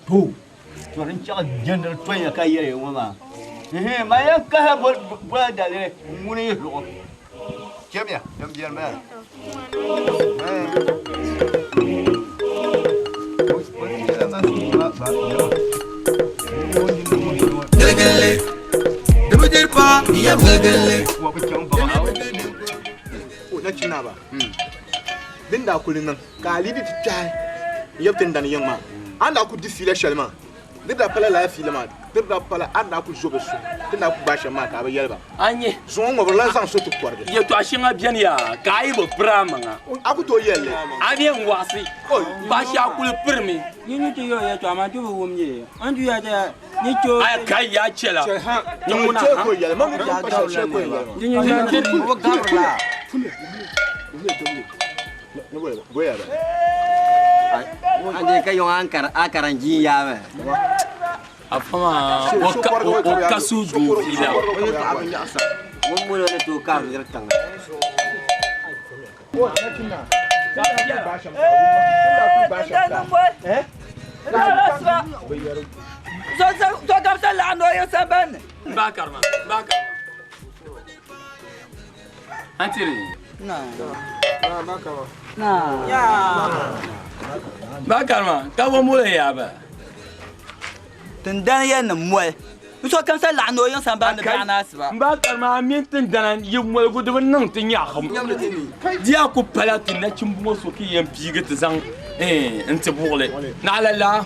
Tout. Tu as une charge bien de toi, il y a qu'à y aller, maman. Mais il y a qu'à boire d'aller mourir. Tiens bien, j'aime bien, mais. Ne me dis pas, il y a Gagale. Oh, na chinaba. Din da kulin kali di tchai. Yobten dan yama. Anda ku disile shalma. Dida pala la filma. Dida pala anda ku jobesu. Dida ku basha ma ka ba yelba. Anye. Son mo lan san sotu kwarde. Ye to ashinga bien ya. Kai bo pramanga. Aku to yelle. Ani ngwasi. Oh, Basha ku le permi. Ni to yo ya to ama to wo mye. Andu ya da ni to Ay kai ya chela. ha. Ni muna Che ha. ko yelle. Mami ta ka che ko yelle. ni ya wo garla. Goya ba. Ande ka yo akaranji ya ba. Afama o kasu du fila. Wo mo le to ka ri tan. Oh, na chinna. Basha ma. Dida ku basha. Eh? So kam sa la no yo saban. Bakarma. Antiri. Na. Bakarma, ka wo mole ya ba. Tendan ya na moy. So kam sa la no yo saban de bana sba. Bakarma min tin danan yi mole go de nan tin ya kham. Dia ku pala tin na chimbo so ki yam biga te zang انت بوغلي نعلى لا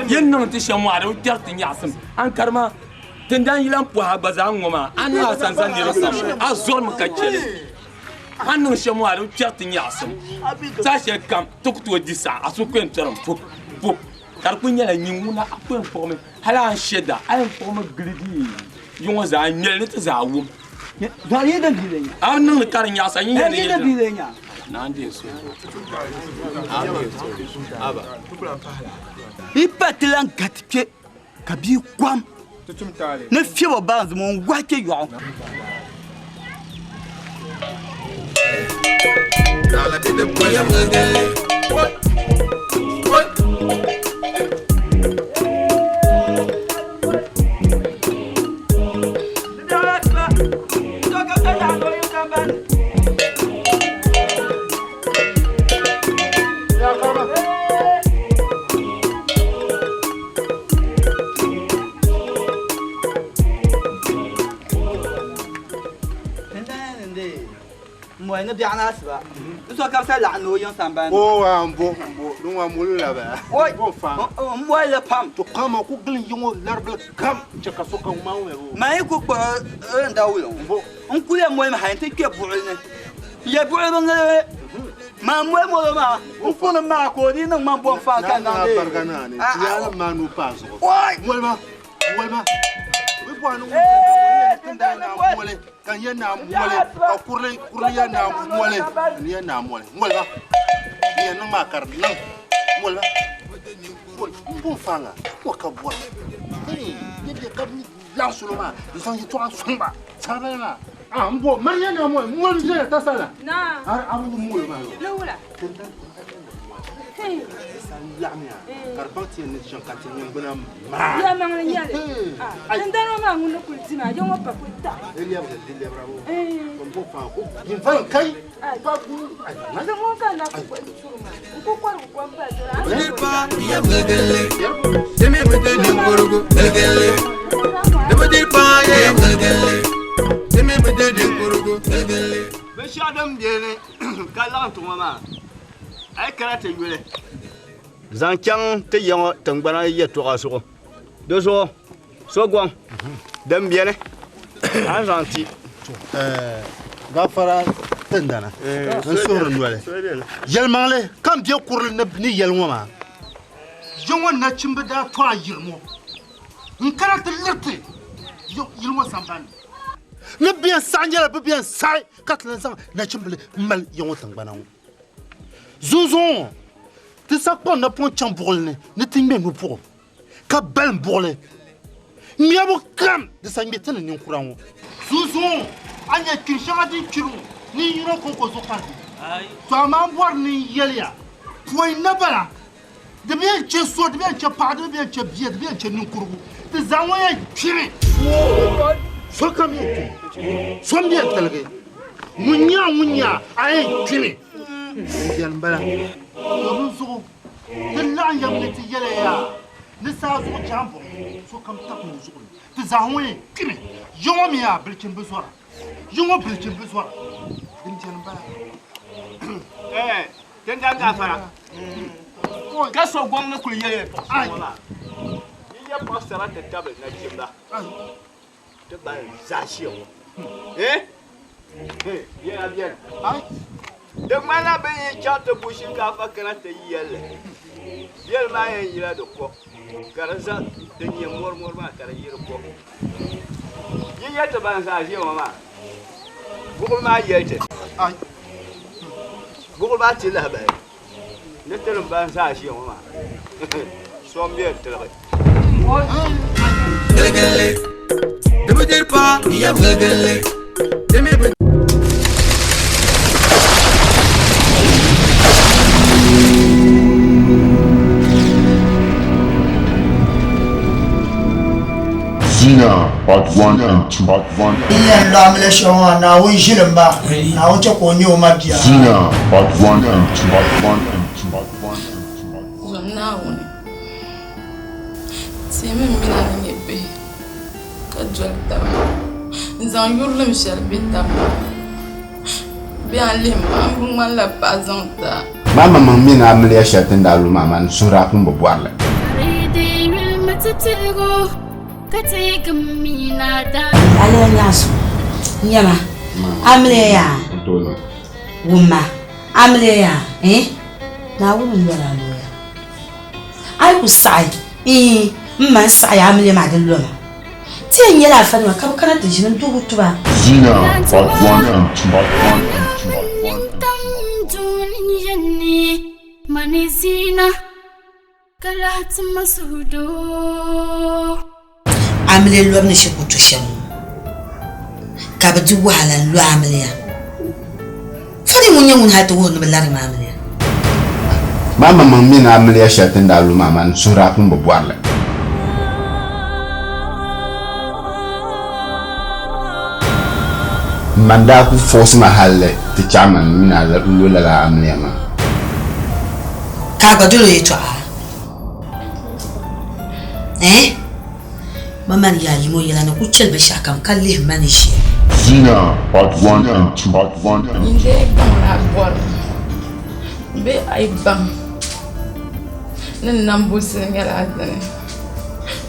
ينن تشمع لو ترت يعصم ان كرما تندان يلام بوها بزان وما انا سانسان يرسم ازول مكجل ان شمع لو ترت يعصم ساشي كم تكتو ديسا اسوكن ترم فوب فوب كاركون يلا نيمونا اكون فورم هلا شدا ان فورم غريدي يوم زا نيل نت زاوم Da ye da bilenya. ان كارن ياسا Ye da ين bilenya. ناندي سو Ipatlan katke kabi kwam. Tutum tale. Ne fiwa banz mon wake yo. Nala de boya Gagale. So kam sa la no yo saban. Moy ne biana sba. So kam sa la no yo saban. Oh, ambo. Dum wa mulu la ba. Oi. Bon fa. Moy le pam. To kama ku glin yongo larbal kam. Chaka soka mawe. Mai ku ko ndawulo. On kule moy ma han te ke buulne. Ya buulo ngale. Ma moy mo ma. On fona ma ko di nang ma bon fa kan Na na. bargana ne. Ya manu paso. Oi. Molma. We bwanu. Mole. Kan yana mole. Ka kurle yana mole. Ni yana mole. Molma. Ni yana makar nan. Molma. Bon fanga. Ko ka bwa. Yede ka lan suluma. Zan yi to asumba. Sabana. Ah, mbo mariya na mole. Mole je ta sala. Na. Har abu mole ma. Lula. Hey. Lamia. Karbati ne shankati nyambuna ma. Ya mangala nyale. Ah. Ndano ma nguno kultima. Yo mo pakuta. Elia de bravo. Kombo fa ko. Eh. Van kai. Pa ku. Nada mo kana ku kwa churuma. Ku kwa kwa mbadora. Ne me dis pas, il y a Gagale. Ne me dis Gagale. Ne me dis pas, il y a Gagale. Ne me dis Gagale. Mais si Adam viene, kalan to mama. Ay karate yule. Zan kyang te yang tangbana ye to aso. Do so gwang. Dem viene. An zanti. Gafara tendana. Un soro nwale. Yelmale kam bien kurle ni yelwama. Jongo na chimbada to ayirmo. Un karate lirte. Yo yilmo samban. Ne bien sanjela be bien sai katlan sang na chimbele mal yongo tangbana. Zouzon. Tu sais quoi na pon chambourle ne timbe no pour. Ka bel bourle. Miabo kam de sangbetene ni nkuranwo. Zouzon. Anya kinshadi kiru ni yiro ko zo parti. Ai. To ma boar ni yelia. Foi na bala. de bien che so de bien che pa de bien che bie de bien che ninkurugu de zanwa chiri so kam yi so bien talge munya ay chiri yan bala to so de la yam ne ti yele ya ne sa so jambo so kam tak mu so de zanwa chiri yo mi ya bilkin besora yo bilkin besora din tan bala den dan ga fara ka so gwang na kuli yele ai ya pasara ta table na jimba de ba zashi ya bien ai de mana be yi chante bushin ka fa kana ta yele yel ma yin yila do ko karanza de ni mor ma kara yiro ko yi ya ta ban zashi ma bugul ma yete ai bugul ba ti la ba ne te ban zashi ma so bien travail Gelgele, ne me dis pas, il y a gelgele. Zina, part 1 and 2, part 1 and 2. Iya ndamle shonga na unjilemba na unche konyo madia. Zina, part 1 and 2, part 1 and 2, part 1 and 2. Zonna woni. Seme mina ngebe. Ka jolta. Nzan yurlum sharbita. Bi alim am man la pazanta. Mama mina amlia shatinda lu mama nsura kumbo bwarle. Ale nyaso. Nyama. Amle ya. Tono. Wuma. Amle ya. Na wulu ndora lo ya. Ai ku sai. Man sai amle ma de lo ma. Ti nyela fa ma kam kana de jinin dugu tuba. Zina, part 1 and 2, part 1 and 2, part 1 and 2. Manizina kalat masudo Amle lo ne shi kutu shem. Ka ba du wala lo amle ya. Fadi munya mun ha to wono belar ma amle. Mama mina amlia shatinda lu mama nsura kumbo bwarle. Manda ku force mahalle ti chairman mina lu la amlia ma. Ka ga dole to Mama ya limo yela na kuchel be shakam kalle manishi. Zina, part 1 and 2, part 1 and 2. Inde bang bor. Be ay bang. Nan nambu sengala adane.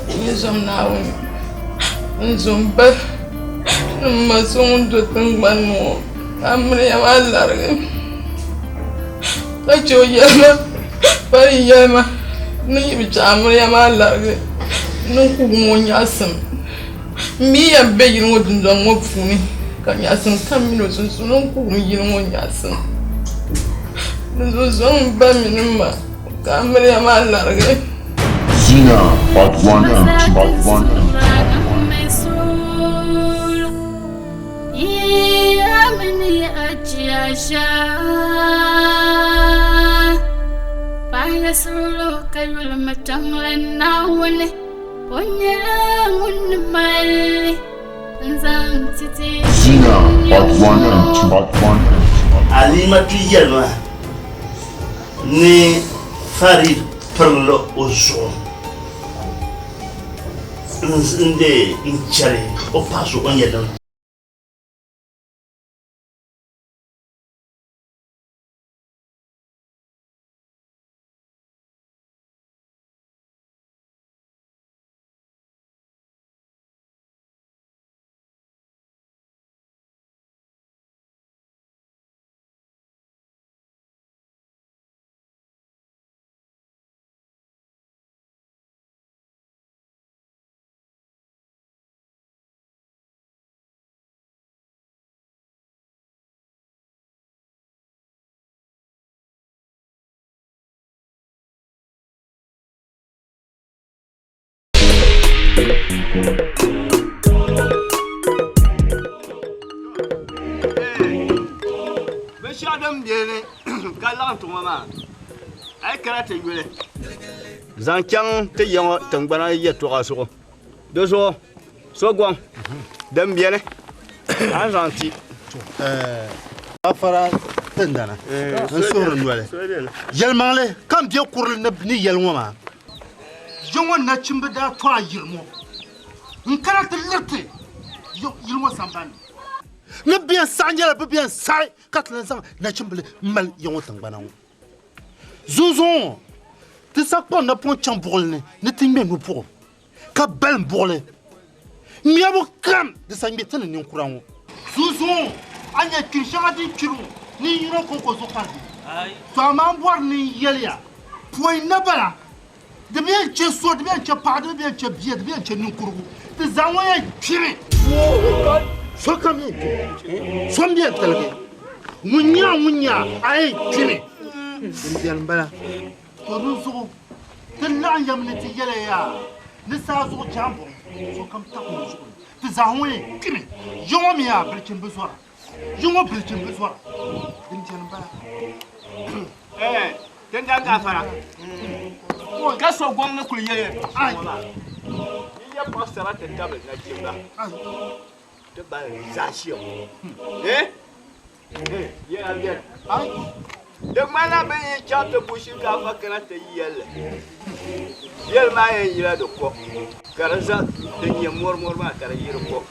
Ni zom na woni. Nzom ba. Masung do tangban amre alarga. Kacho yama. Pari yama. Ni bicha amre alarga. Nunku mwonyasem mi ya beyi ngodunzo ngofuni kanyasem kamino sunsu nunku myi mwonyasem nzo mba minima kamere ya malarge Zina, part 1 and 2, part 1 and 2. ya mini achiasha Paya solo kayul matanglan nawale Onyela unmali nzang titi Zina, part 1 and 2, part 1 and 2. Alima tuyelma ni Farid perlo ozo nde inchare o paso onyela Adam biene kalan to mama ai karata yule zan kyang te yang tangbana ye to aso do so gwang dan biene an zanti afara tendana an soro ndwale yelmangle kam dia kurul ni yelngoma jongo na chimbe da to ayirmo nkara te lerte yo yilmo sambani ne bien sanjala be bien sai katlan sang na chimbe mal yongo tangbana zuzon te sakpo na pon chambourne ne tingbe no pour ka bel bourle miabo kam de sangbe tene ni nkuranwo zuzon anya kinshanga di kiru ni yuro ko zo pardi to amambor ni yelia point na bala de bien che so de bien che pas de bien che bien de bien che ni nkuru de zanwaya pire so kam ni so bien telebe munya ay pire ndian bala to ruzo de la yamnati yelia ni sa zo jambo so kam ta ko zo de zanwaya pire yo mi ya brechen besoin Jungo bilchin bezwa. Dintian ba. Tenda ga fara. Ka so gwang na kul yeye. Ai. Ya pasara te table na jimba. Te ba zashio. Ye alget. Ai. De mana be chat bushi ka fa kana te yele. Yel ma ye yila do ko. Karaza de ye mor ma kara yiro ko.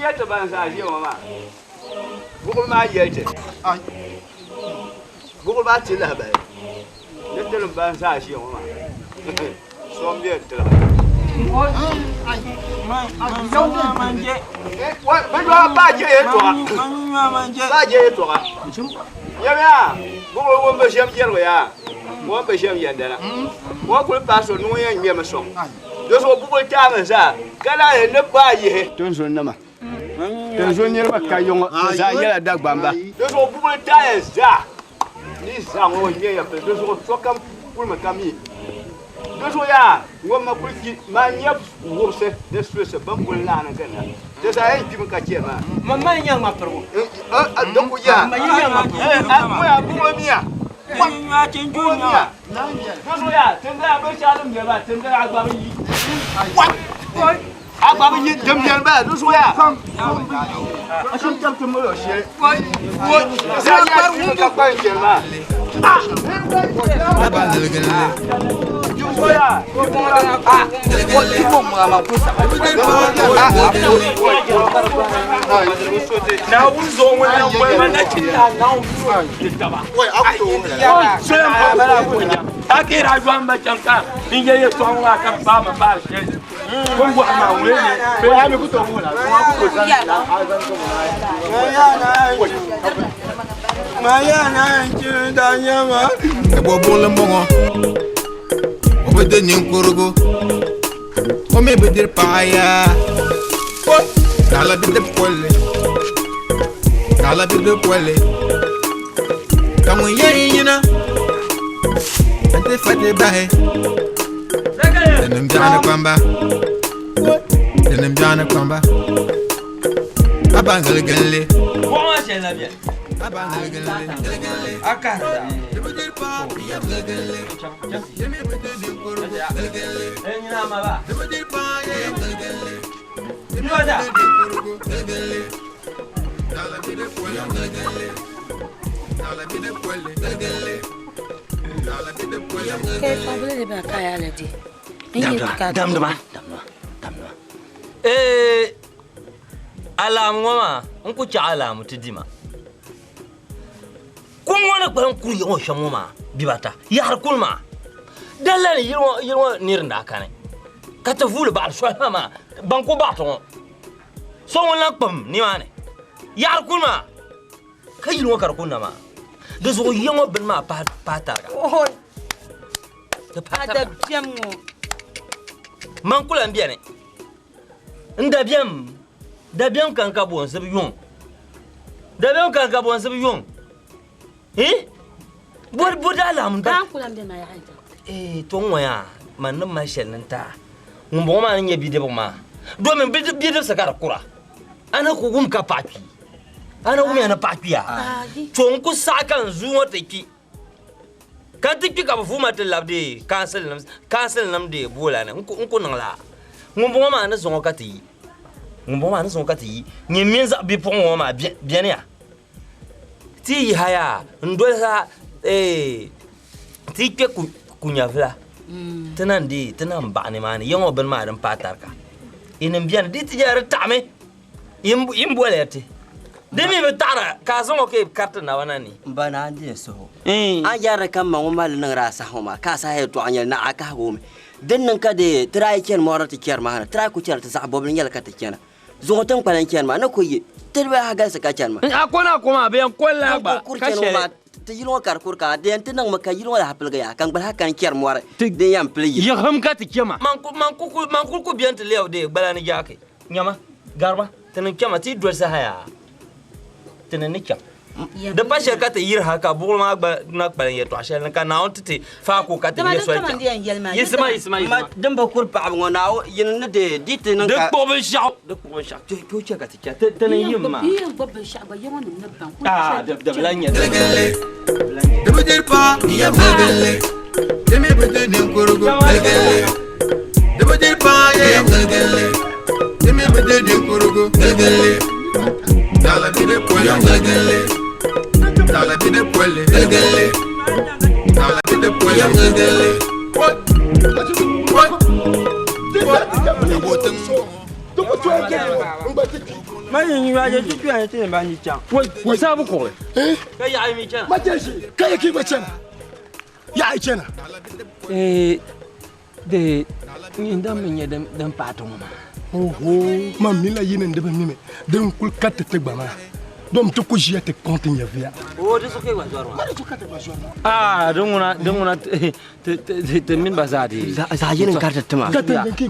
Ye to ban sa ji mama bugul ma yete ay bugul ba ti la ba ne te ban sa ji mama so mbe te la ay yo manje wa ba je e to ba je e to ya ya bugul wo be shem jero ya wo be shem yendana wo kul paso no ye nyema so do so bugul ta ma sa kala e ne ba ye ton so na ma Tenzo nyerba kayongo za yela dagbamba. Dozo bubule taye za. Ni za ngo nyeya pe dozo sokam kulma kami. Dozo ya ngoma kulki manyap wurse deswese bambul lana kana. Desa ay tim ka chema. Mama nyang ma perwo. Doko ya. Ma nyang ma perwo. Mo ya bubule miya. Wa chenju nya. Dozo ya tenga be shalum nyeba tenga agba yi. Wa Agba bi dem dem ba do so ya. Ashim tam tam lo she. Wo sa par wu ka pa jelma. Aba lelgele. Ju so ya. Ko mo ra wo ti mo ma ku sa. Na wu zo mo na wo ma na chi na wu so ba. Wo akto. So ya ba la ku nya. Akira jwamba chanka. Ninge ye so wa ka ba ma ba she. Kongo ama wele pe ame kutomula kwa kuzana mayana nchunda nyama ebo bola mbongo obede nyinkurugo ome bedir paya kala bide kwele kamu yeyina ante fate bahe Denem jana kwamba Abangal gale Comment c'est la bien Abangal gale Akara Enina maba Nyoda Dam alam ngoma nku cha alam tidima kungona kwa nku yo shamoma bibata yar kulma dalal yirmo nirnda kane kata vulu ba shwama banko baton so wala pam ni mane yar kulma kayirmo kar kunna ma da zo yimo bin ma patarga oh da patarga piammo man kula mbiane Dabiam kan ka bon sabi yon. Dabiam kan ka bon sabi yon. Bod alam da. Kan kula mbiana ya haja. To ngoya man na mashel nta. Ngombo ma nya bide ma. Do men bide sakara kura. Ana ko gum ka papi. Ana gum yana papi ya. To nku sakan zuwa take. kan ti ka fu ma te labde cancel nam de bola ne nko nangla ngombo ma na zongo kati ni minza bi pon wo ma bien ya ti haya ndo sa ti ke kunya vla tanan ba ne ma ne yango ben ma dan patarka inin bien di ti jara tame imbo lete demi be tara ka zongo ke carte na wanani bana ndi so an yara kan ma mal nan rasa homa ka sa he to anyal na aka go me den nan ka de trai ken mo rata ker ma trai ku ker ta sa bobin yal ka ta kena zongo tan kwalan ken ma na ko yi terbe ha ga sa ka ken ma akona kuma be an kolla ba ka she ta yilo kar kur ka de tan nan maka yilo la hapel ga ya kan bal ha kan ker mo ra de yam play ya ham ka ta kema man ku bien te lew de balani jake nyama garba tan kema ti do sa haya tenenika da pasha ka ta yir haka bugul ma na kbalan yeto ashe ka na on tete fa ko ka ta yeso ta yisma dan ba kur pa ngona yin ne de dit nan ka de ko be sha to che ka ta tene yimma ba ba sha ba yawan nan ban ko da blanya de me dir pa ya galgale de me bede ne kurugo galgale de me dir pa ya galgale de me bede ne kurugo galgale dala bide puele galgale dala bide puele galgale dala bide puele galgale what ma yin ya je tu ya te ba ni chan wai sabu ko ka ya mi chan ma je shi kai ki ba chan ya ai chan de ni ndam mi dan pato ma mam ni la yinen de mime den kul katte te gbama dom to ko jiete konti nya via de so ke wa zoro ma to katte ba zoro dunguna te min bazadi za yinin karta tuma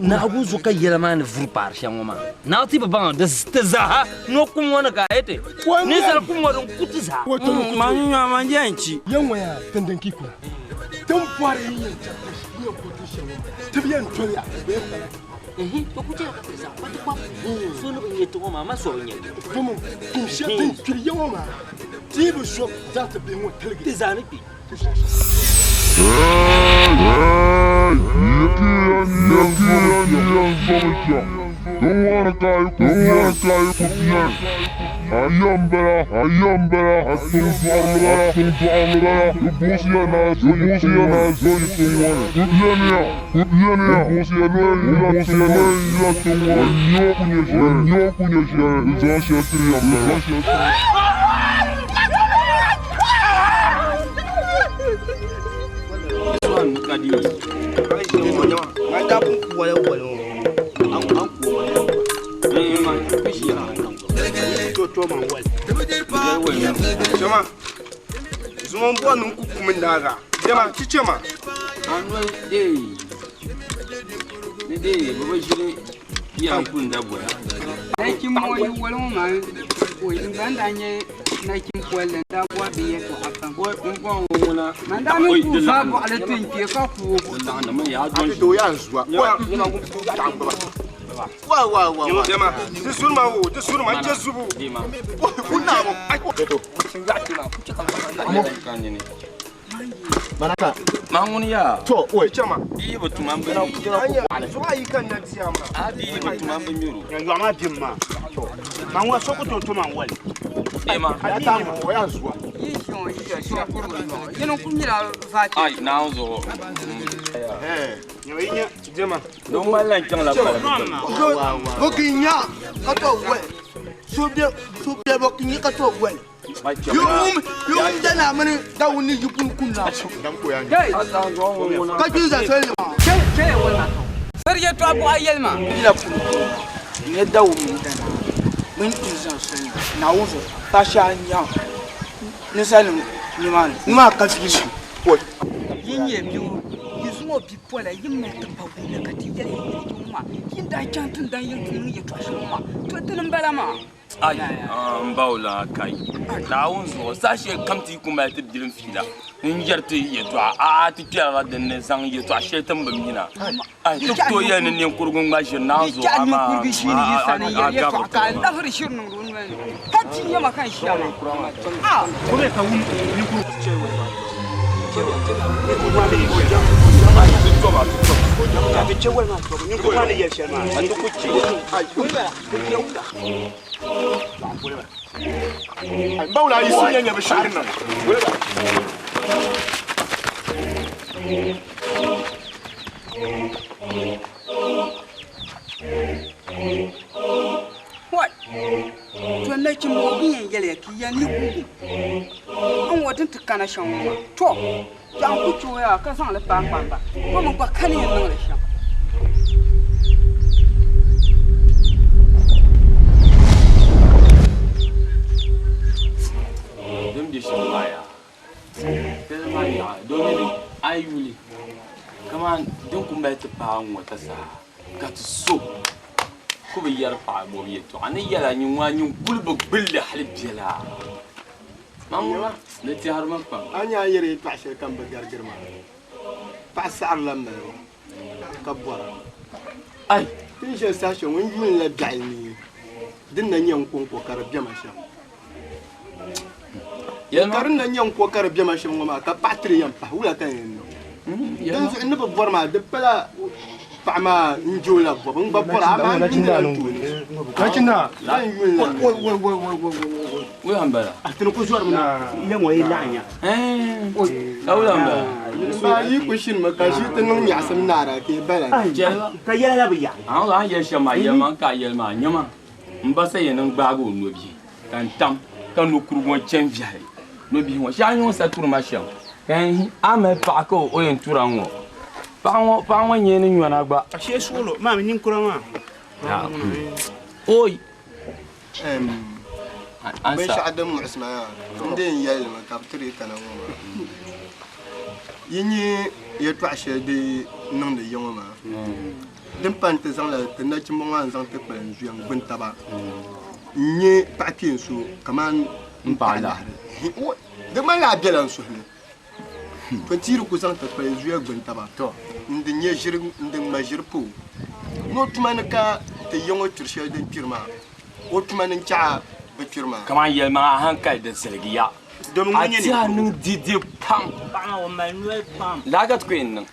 na aguzu kai yela man vur par shangoma na ti ba de te za no kum wona ka ete ni sar kum wona kutiza ma ni ma yanci yanwa ya tenden kiku tan fare yin ta ni ko ti shangoma te bien to ya to ku ce ka tsaya wata kwa so no bin yeto ma ma so yin kuma kin shetin kiriyo ma ti bu so za ta bi mu tilgi ti zani bi Ayambara, hatul farmara, busiana, zoy tungwane. Kudyania, busiana, ya tungwane. Nyo kunyesha, zasha triya. Kadi. Jama, zuman buwa nun kuku min daga. Jama, ki ce ma. Anwar dai, baba shi ne iya kun da boya. Aikin moyi wani ma koyin banda ne na kin kwallon da buwa da ya to akan. Kun kwan wuna. Man da min ku sabu alatin ke ka ku. Wallahi da mai ya zo. To ya zuwa. Jama, wa. Jama, ti surma wo, ti surma ce subu. Kuna mo. Ai ko to. Shin ga ki ma ku ci kan kan ne. Baraka. Manguni ya. To, oi jama. Yi batu man bana ku kira ku. Zuwa yi kan nan tiyama. Adi batu man ban yuro. yanzu ma dimma man wa sokoto to man wal ma ya ta mu ya zuwa Yi shon yi da shi ko ro. Yin kun mira fati. ai na zo yoyinya jama don mallan kan la ko bokinya ka to we subye bokinya ka to we yum dana mani dawuni yupun kunna dan ko ya ni ka ji za sai ma Ke wala. Sarje to abu ayelma. ila kun ne dawuni dana mun tuzan sai na wuzo ta sha nya ni salim ni ma ka fi shi ko Yin ye biyu. Yizumo bi pola yin mai tabba wani ka ti yare yi ma. Yin da kyantun dan yin tunu ya tashi ma. To tunin bala ma. ai mbawla kai dawun zo sashi kamti kuma ta dilin fila in yarta ya to a ti kira da ne san ya to shetan ban mina ai duk to yana ne kurgun gashi na zo amma kurgi shi ne sani ya to ka lahar shirin ruwan wani hacci ya makan shi ma kuma ka wuni ni ku ce wai Baula يسمي بشعرنا What? To na ki mo biyan yele ki ya ni ku. An wadin ta kana shan ma. To, jan ku to ya kan san la ba ba. Ko mun ba kan yin nan la shan. Dem di shan maya. Tel maya, domini ayuli. Come on, don't come back to pound what I got to soap. Could be your five more yet. And a yellow and you want you bulbul build a halip yella. Mamma, let's hear my pump. أنا يري تعشى كم بقدر جرما. تعسى علمنا. كبر. أي. تيجي ساشة وين من اللي بعيني. دنا نيوم كون كوكر بجماشة. كارنا نيوم كوكر بجماشة وما كباتري يوم ولا كان. تنزل إنه ببر ما دبلا. فما نجولا بابا بابا عم لكننا لا وين بلا أتنقل زور منا يوم ويلانيا أولا ما يكوشين مكاشي تنم يعسم نارا كي بلا جل كيا لا بيا أنا لا يشما يما كايل ما يما مبسا ينن باغو نوبي كان تام كان نكرو وان فيها نوبي هو شانيو ساتور ماشام كان أما باكو وين تورانو Pang wan yen ni wana gba. Ashe solo, ma mi ninkura ma. Oi. Ben sha'adam mu'ismaya. Ndin yel ma kaptri kana ma. Yinyi ya twashe de nang de yong ma. Dim pan te zang la te na chi monga zang te kwen zuyang bun taba. Nyi patin su kaman mpala. De ma la bielan su ni. Twenty cousin te kwen zuyang bun taba. To. Ndi nye jir ndi ma jir pu no tumana ka te yongo turshe den pirma o tumana cha be pirma kama yel ma hankal den selgiya do mun ne tia ning didi pam ba o manuel pam lagat queen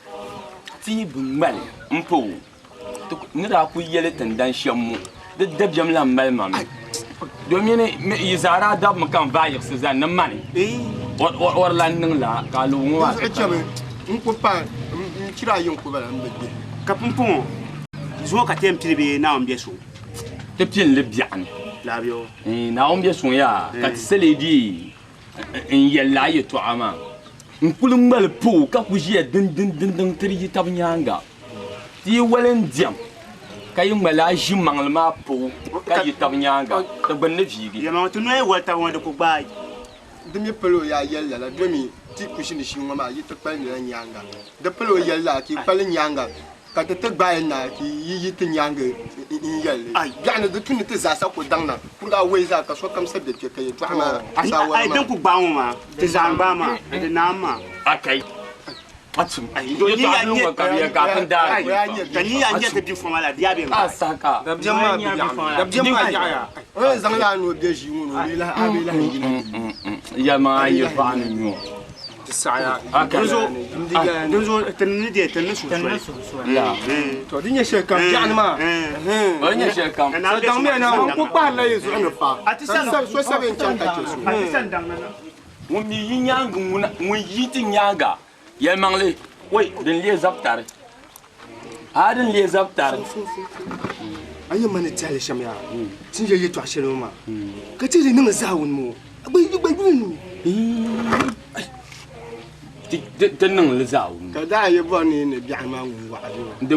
ti bu mal mpo to ni da ku yele tan dan shamu de debyam la mal mam do mine yizara dab makan vayir sezan nan mani or lan ning la ka lu ngwa nko pa kira yin ko bala mbede kapumpu zo ka tem tribe na ombe so te pin le bian la bio na ombe so ya ka tsele di en yella ye to ama nkulum mal po ka ku je din tri tab nyanga ti walen diam kay mala jimang ma po ka yi tab nyanga te bonne vigi ya ma to no e wata wonde ko baay demi pelo ya yella la demi ti kushini shinwa ma yi takpal ni nyanga de pelo yella ki pal nyanga ka te takbal na ki yi ti nyanga in yelle ai gana de tuni te za sa ko dangna pour ga weza ka so kam sabbe ke kay to ama ai dan ku ba mu ma te zan ba ma de na ma akai atum ai do ni ya ni ka biya ka kan da ka ni ya ni te bi fo mala dia be ma asaka da jama bi da jama ya o zang la no be ji mu no la abi la ya ma yi fa ni mo saya dozo tanni de tanni su la to dinya shekam yani ma wanya shekam na dang me na ko pa la yesu an fa atisan so seven chanta ke su atisan dang na mo mi yinyang mo yiti nyaga yel mangle wai den le zaptare adin le zaptare ayi mane tale shamya tin je yi to ashelo ma ka ti ni nga zawun mo agbai ni ten nang le zawun ka da yi bo ni ne biya ma ngun wa de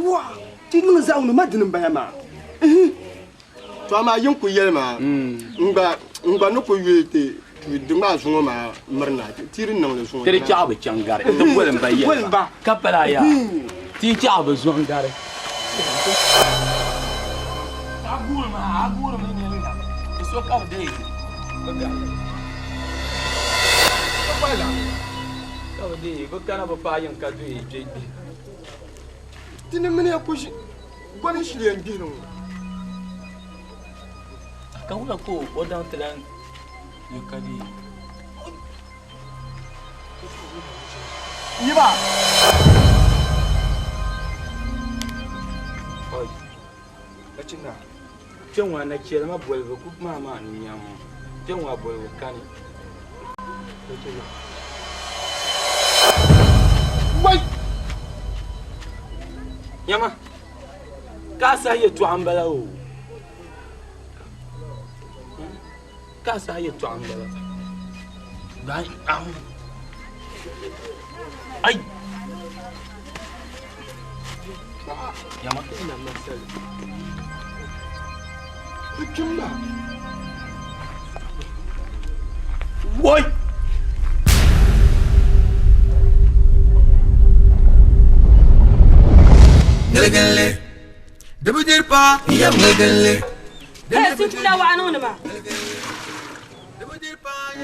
wa ti ni nga zawun ma din ba ma to ma yin ku yel ma ngba no ko yete de ma zungo ma marna ti rin nang le zungo tere cha ba changare de bolen ba ye ka pala ya ti cha ba zongare agul ma ne so ka de wala ka de ko kana ba pa yan ka de je tini mene ko shi gwani shi le ngino ka wala ko odan tlan yo ka di Yiba. Oi. Lacina. Tengwa na kira ma bolgo ku mama ni nyamu. Tengwa bolgo kani. Lacina. Wai. Yama. Kasa yetu ambala o. Kasa yetu ambala. Dai am. Ai. Yama ina masala. Kuchumba. Woi. Gelgele. Debudir pa, yam gelgele. Sinchimda wa anu ma.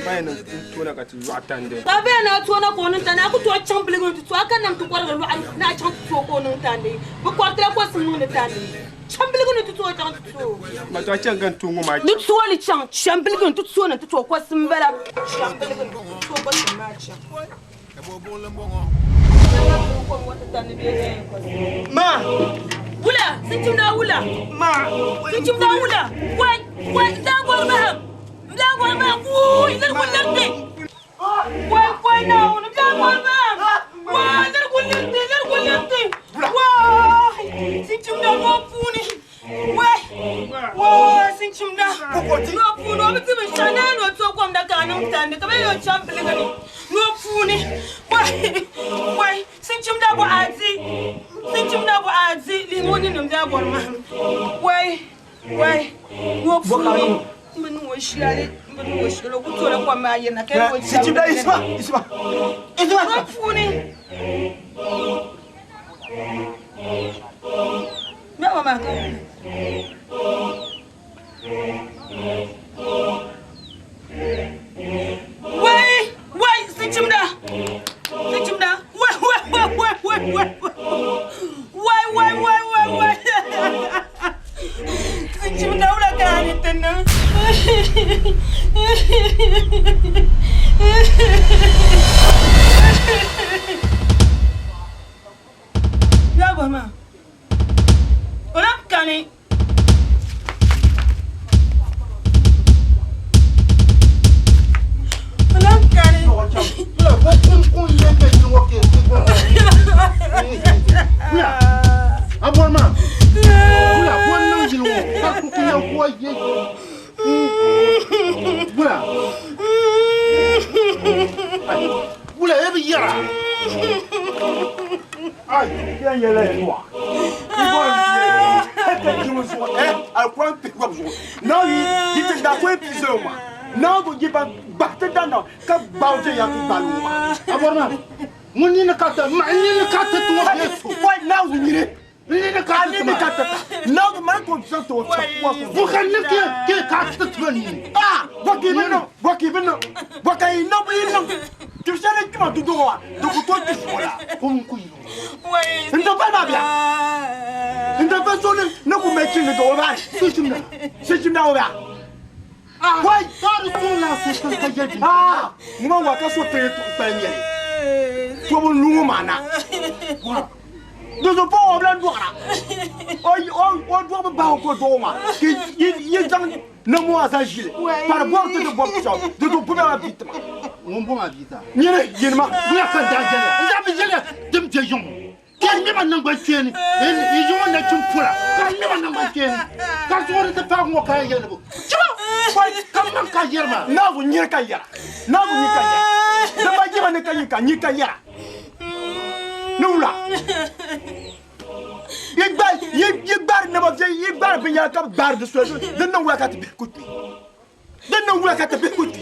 Bayna tuna ka ti watande. Tabe na tuna ko nun tana ku to chambling to aka nam to korga lu an na cham to ko nun tande. Bu ko tra ko sin nun tande. Chambling to cham to. Ma to changan tungu ma. Du to ni cham chambling to so na to ko sin bala. Chambling to ko sin ma cham. Ma, wula, sinchimda wula. Ma, sinchimda wula. Wai, dangol maham. Dangol maham. Woi, nar kullante. Wai na, dangol maham. Wai, nar kullante. Wai, sinchimda no puni. Wai, sinchimda. No puni, no bitim shana no to kwam da kanam tande. Kabe yo chample gani. No puni. Wai, sinchimda bo azi. Sinchimda bo azi. Limoni numda bo ma. Wai, no puni. Manu washiyale, manu washiyale kutola kwa maye na kero washiyale. Sinchimda isma. No puni. Ya mama. Wai, sinchimda. Sinchimda. Wai. Sinchimda ula kani tena. Ya mama. Ula kani. Aboma. Wula, wannan jino. Ka ku ya kuwa ye. Wula. Wula ya bi yara. Ai, yan yele toi. Alquran pe kwa bzo. Na yi te da ko epize ma. Na go ji ba bakte dana ka bauje ya ku baluma. Aboma. Mun ni na ka ta, ma ni na ka ta tuwa yesu. Wai na wunire. Ni na ka ta. Na go ma ko bzo to chapwa ko. Vous connaissez que ka ta tuwa ni. Ah, boki bino. Bokai no bino. Tu sais le tu m'as tout droit. Donc toi tu fous là. Comme quoi. Ouais. Ne pas ma bien. Ne pas sonner. Ne vous mettez le dos là. C'est tu m'as ouvert. Ah, ouais, ça retourne là, c'est ce que j'ai dit. Ah, moi on va pas sauter tout premier. Toi mon loup mana. Voilà. Nous ne pouvons pas voir là. On doit me battre au dos. Il dans le mois agile. Par rapport à de bon chose. De ton premier habitement. Mon bon habitat. Yéma. Vous avez fait d'agir. Vous avez fait Quel n'est pas n'importe qui. Ils ont un étude pour là. Quel n'est pas n'importe qui. Quand on ne peut pas moi quand il y a le bout. Tu vois? Comment quand il y a le Non, vous n'y êtes qu'à y aller. Non, vous n'y êtes qu'à y aller. Ne pas dire qu'on n'y qu'à y aller. Nous là. Yegbar ne va pas yegbar bien y'a comme bar de soir. De non où la carte écoute. De non où la carte écoute.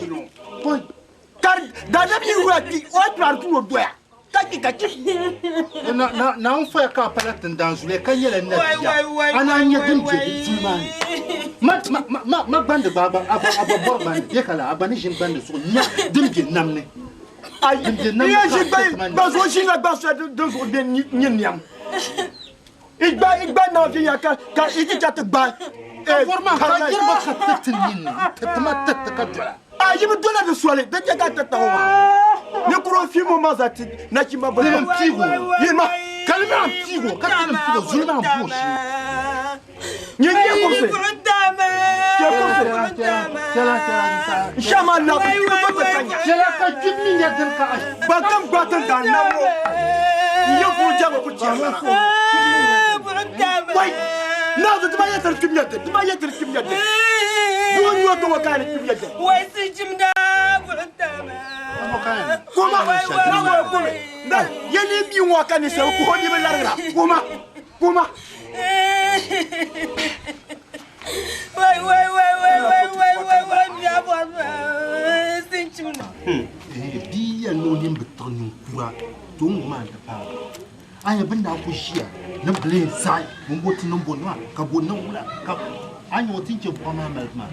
Car dans la vie où la vie, on va tout au doigt. Na on fait ka palate dans les kanyela na ana nya dimje timani ma bande baba aba borban yekala abani jin bande so nya dimje namne ay dimje namne ba so shi la ba so de so de nyam igba na vie ya ka iki jate ba forma ka jirba khatat nin tatma tatka ay jibu dola de soile de ka tata wa Ni kuro fi mo mazati na chimba bo. Yema. Kalma ampigo, katana ampigo, zulma amposhi. Nyenge kurse. Shama na Jela ka jibni nyaden ka ash. Bakam batan da namo. Yo ko jago ko chama. Wai. Na zo tuma yatar kimyate, tuma yatar kimyate. Won yo to wakane kimyate. Wai si jimda burtama. Koma. Na yeli bi wakane se ko hodi be largra. Koma. Wai, minha avó, sentiu não. Dia no lim beton kura, tung man da pa. Aya benda ku shia, na ble sai, mun boti no bonwa, ka bonno wala, ka anyo tinche bo ma ma.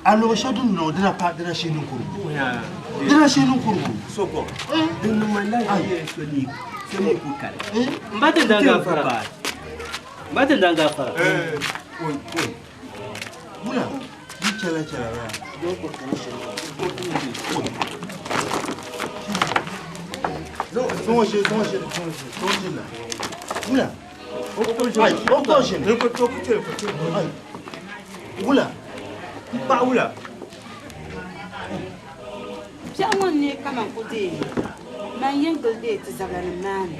Alo shadun no dira pa dira shinu kuru. Dira shinu kuru. Soko. Dinu mala ye soni. Soni ku kale. Mbate ndanga fara. Mbate ndanga fara. Oi. Bula, di chala ya. Yo ko kana shinu. Zonje là. Oula. Oula. Pas oula. Jamon ne kama kude. Man yengol de tizagana man.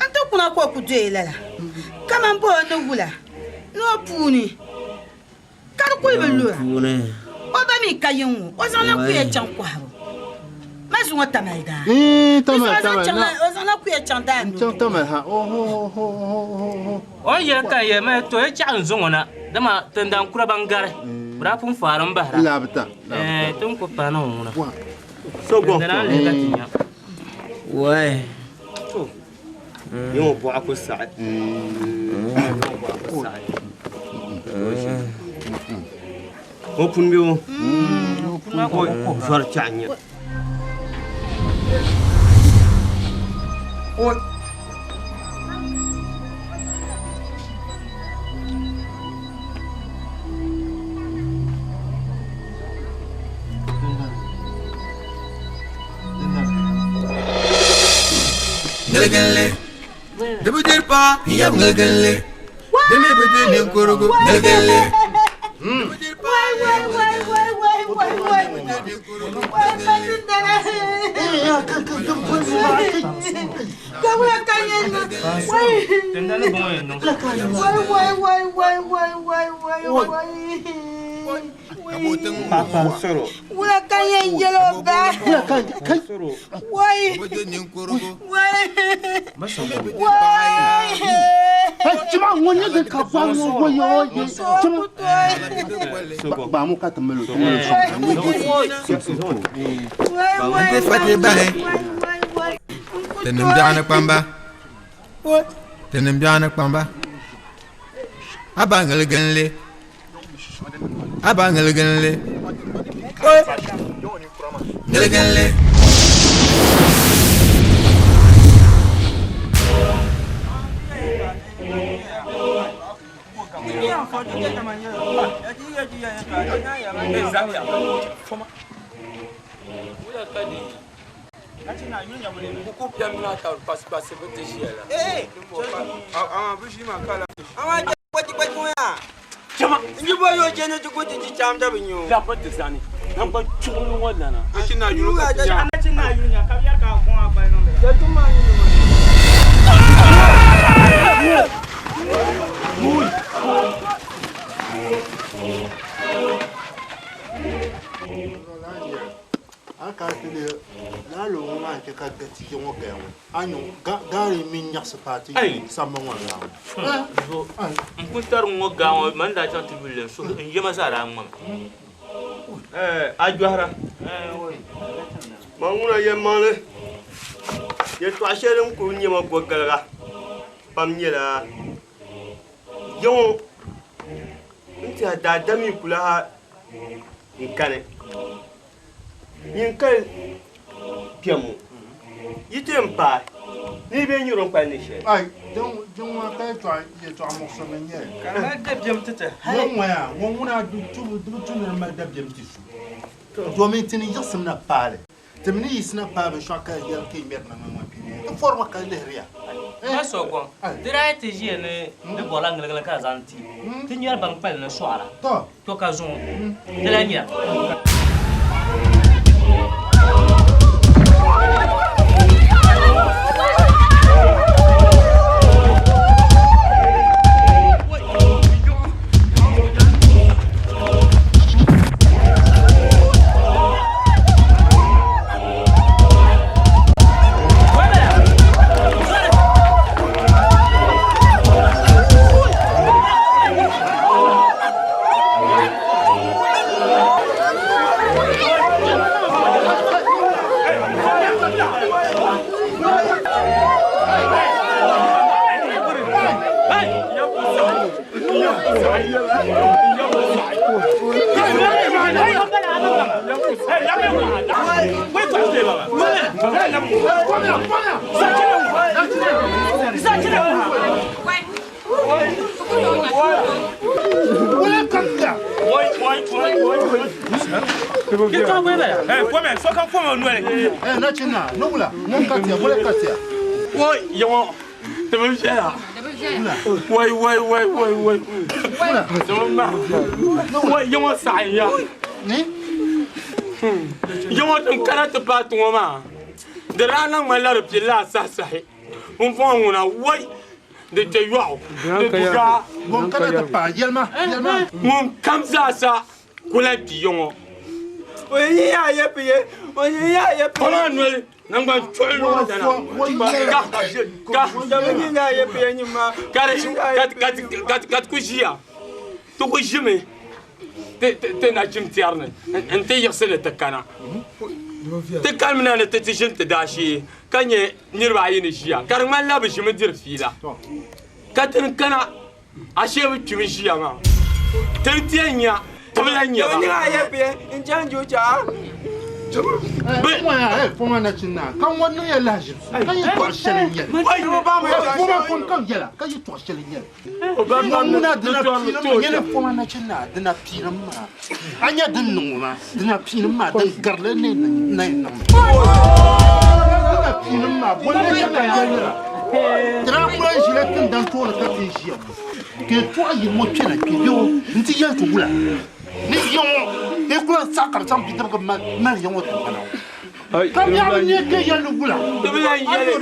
Anto kuna kwa kude lala. Kama mbo no wula. No puni. Kan ko ibelu. Puni. Oba mi kayenwu. Ozana ku e chankwa. Mas uma tamalda. Tamal. Ozana ku e chanda. Tamal ha. Oh. O ya ka ya ma to ya chan zongona. Dama tandan kura bangare. Bra pun faran bahra. Labta. Tun ko pano na. So go. Ouais. Yo bo ako saad. Open bio. Ko far chanya. Oi. Galgalle. Debu dirpa, yam galgalle. Deme bede ne korogo galgalle. Papa soro. Wala kanya yelo ba. Soro. Wai. Cuma ngonya de ka fa ngo yo. Cuma ba mu ka tamelo. Ante fati bahe. Tenem jana pamba. Abangal ganle. Galgalle. Chama, ni boyo jene to kuti ti chamda binyo. La pote sani. Namba chulu wala na. Achina yulu ka ja. Achina yulu nya kabya ka ko agba no me. Ja tuma Aka tele la lo ma ke ka gati ke mo ga mo. Anyo gari min nyaksa pati sama wala. Mputar ngo gawo man da ta tibule so yema sara ngam. Ajuara. Manguna yemale. Ye to ashere ko nyema go galga. Pam nyela. Yo. Nti ada dami kula nkane. Yinkal piamu. Yitempa. Ni be nyuron pa ni she. Ai, don wa ka to ye to mo so men ye. Kama deb jam tete. Won wa ya, won na du tu ne ma dab jam tisu. Do men tin yasam na pale. Temni isna pa be shaka yel ke mer na ma pi. To forma ka le ria. Ma so ko. Dira te je ne de bola ngala ka zanti. Tin yar bang pel na swara. To ka zon. De la nya. De rana malar pila sasahe. Una wai de te yao. De tuga. Bon kana de pa yelma. Mon kamsa sa kula tiyongo. Oyi ya yepiye. Oyi ya yepiye. Ona nwele. Nangba cholo dana. Ka yepiye nyima. Kat kujia. To kujime. Te na jim tiarne. Ente yersele takana. Te kalmina ne te tishin te dashi kanye nirba yini shiya karman la bishi mun dir fila katin kana ashe bi kimi shiya ma tantiyanya tablanya ba ni ayepe in janjo cha be wa foma na chinna kan wannan ya laji kan yi to shelin yel wai ba mu ya foma kon kan yela kan yi to shelin yel ba na dina piran yele foma na chinna dina piran ma anya din numa dina piran ma dan garle ne nai na dina piran ma wannan ya kan yela dina kuma shi le kin dan to ka tin shi ke to ayi mo kena ke yo nti ya to gula ni yon e kula sakar sam bitam ko ma yon to kana kam ya ni ke ya lu gula to bi yan yele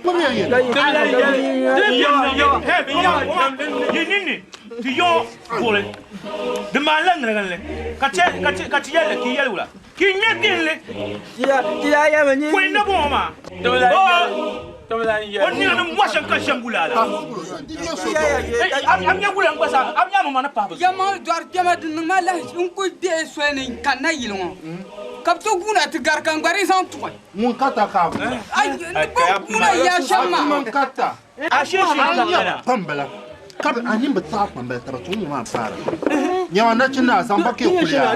ko mi yan yo nini ti yo kole de malang ngale ka ti yele ki yele wala ki nyekin le ya mani ko ina bo ma to bi yan yele on ni na mwashan ka shangula la am nyangula ngasa am nyamu mana pa ba yama dwar jama dun mala un ko de swene kana yilon kapto guna ti garkan gari san to mun kata ka ay guna ya shama mun kata ashe shi pambala kab anin bata pambala tabatu ma fara nyawa na chinna san ba ke kuliya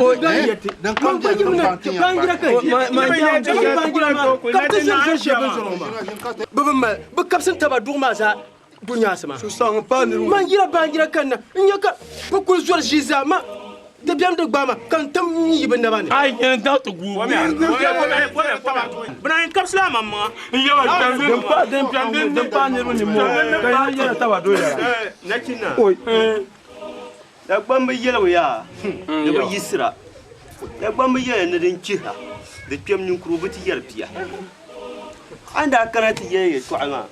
dan kam je kun bantin ya ba ba kapsin taba dugma sa dunya sama so sang pa ni man gira bangira kanna nyaka ba kul zuwa jiza ma da biam da gbama kan tam yi ban da bani ai yan da to gu bana kapsla mamma yawa dan pa ne ni mo kan ya taba do ya na kinna da gbamba yelo ya da ba yisra da gbamba yelo ne din kiha da pem nin kuru biti yarfiya anda karati yeye to anga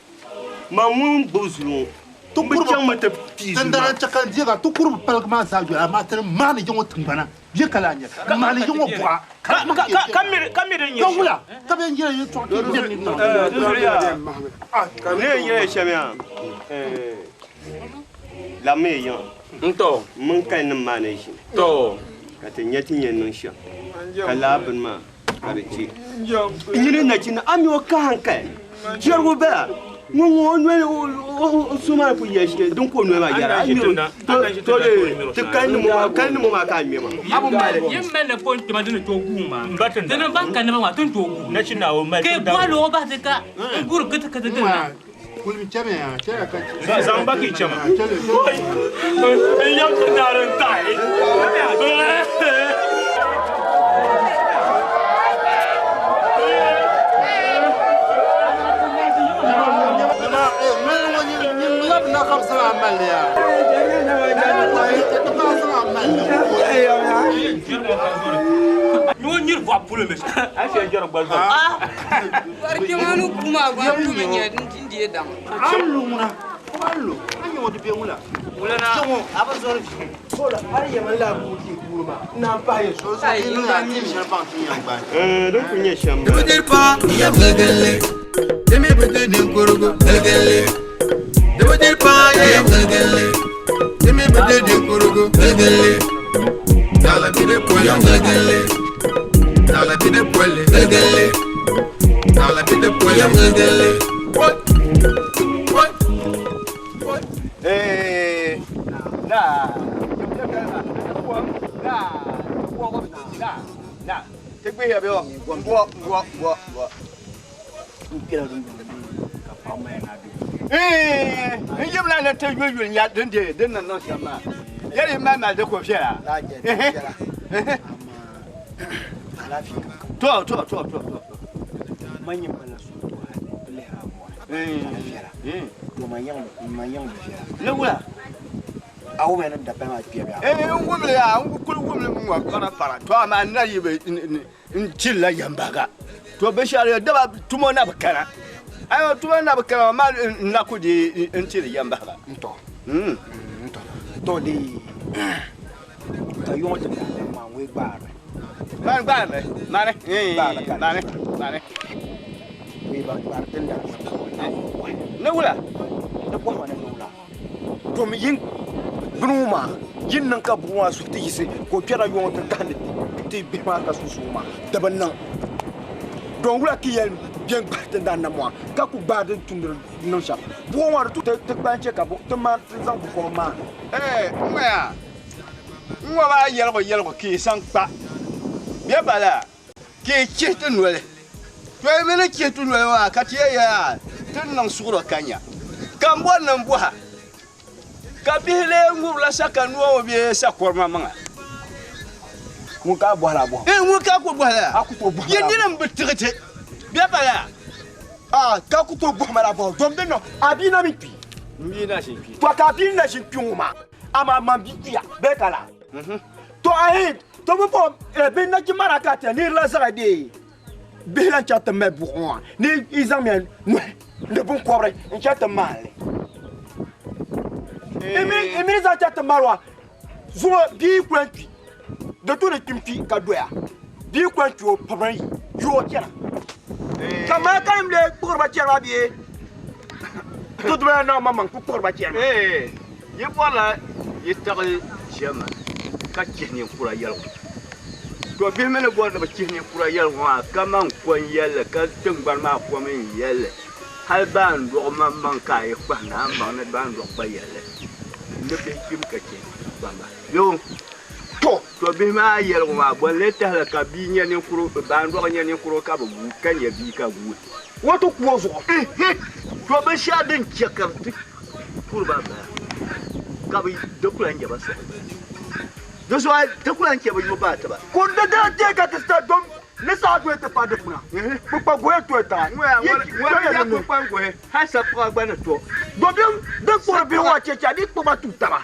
ma mun bozulu to burkan mata pisu tandara chakan jiga to kurbu palkma sa ju ama tan mani jongo tumbana je kala nya mani jongo bwa kamir nyi ko wula ka ben jira yu to ke ni no ne ye shamia la me yo nto mun kan nan mane shi to ka tan yatin yan nun shi kala bin ma karci yiri na kin ami o ka hanka jergo ba ngo no suma fu yeshi dun ko no ma yara to le te kan mo ma ka mi ma abu male yemme ne pon to madina to guma dana banka ne ma tun to gu na cina o mai ke balo ba ta ka gur gata ka dana kulmi chame ya chera ka zamba ki chama ya kunaran tai بنا خمسة عمال يا يوم يرفع بقول مش أشياء جرب بالبال Barkimanu kuma ba ku min ya din je dan. علونا علو أنا ودي بيولا ولا شو أبى زور ولا هاي من لا بودي كورما نامباي شو ساي لا تيجي شربان تيجي باي دون كنيا شام Dama dir pa ya galgalle. Demi bede din kurugu galgalle. Dama dir pa ya galgalle. Demi bede din kurugu galgalle. Dala bide poya galgalle. Dala bide poya galgalle. Dala bide poya galgalle. What? Take me here, Bill. What? Hey, you not tell you yet, didn't you? Didn't know some man. Yet, you man, the coffee. Talk. Manya mana su leha mo. Ma yang fiera. No, well. Awu mena da pema piabia. Woman, I'm cool woman, gonna para. To a man, not even in Chilla Yambaga. To a bishop, to more Nabakara. I want to another man in Nakudi until Yambaga. To the you want to man we bar. Money. We bartender. No, the woman no. From yin Bruma, yin nanka buwa su tisi, ko kera you want to done it. Ti bimaka susuma. The banana. Don't work here, young bartender namwa. Kaku barden to no shop. Who want to take the bank about the man for man? Eh, where? What yellow key sunk back? Yabala, key chicken well. 12 minutes chicken well, Katia, turn on Sura Kanya. Come one and boha. Capile Mula Saka no be a Sakorma. Muka Bohabo. And Muka, you didn't betray it. Yabala. Ah, Kakuto Bomarabo, don't know. Abina Mipi. Mina, Twakabina Shipuma. Ama Mambia, Betala. To I to move on, a Benakimarakata, near Lazarade. Bilan Chatham Mebouron, near Isaman, the book correct, and Chatham Mali. Emily Chatham Marwa, so be quaint. The two Timpi Kadua. Be quaint to Pamari, you are here. Come on, come there, poor Bacharabi. Good man, no, Mamma, poor Bachar. Eh, you want you tell German. Catching for a yellow. To a bit of water, but chilling for a yellow. Come on, one yellow, custom Burma woman yellow. Halban, Roman Mankai, Banam, on a band of by yellow. Look at him catching. You talk to a bit my yellow, but let her cabin and fruit, a band of your fruit, can you be a wood? What took was to a bit shading check of the poor Baba. Gabi, the plan of us. That's why the plan of your battle. Could the take at the start? Let's start with the Paduna. Papa, where to a time? Where has a problem to Bobby, that's what be watching. I did Papa to Tama.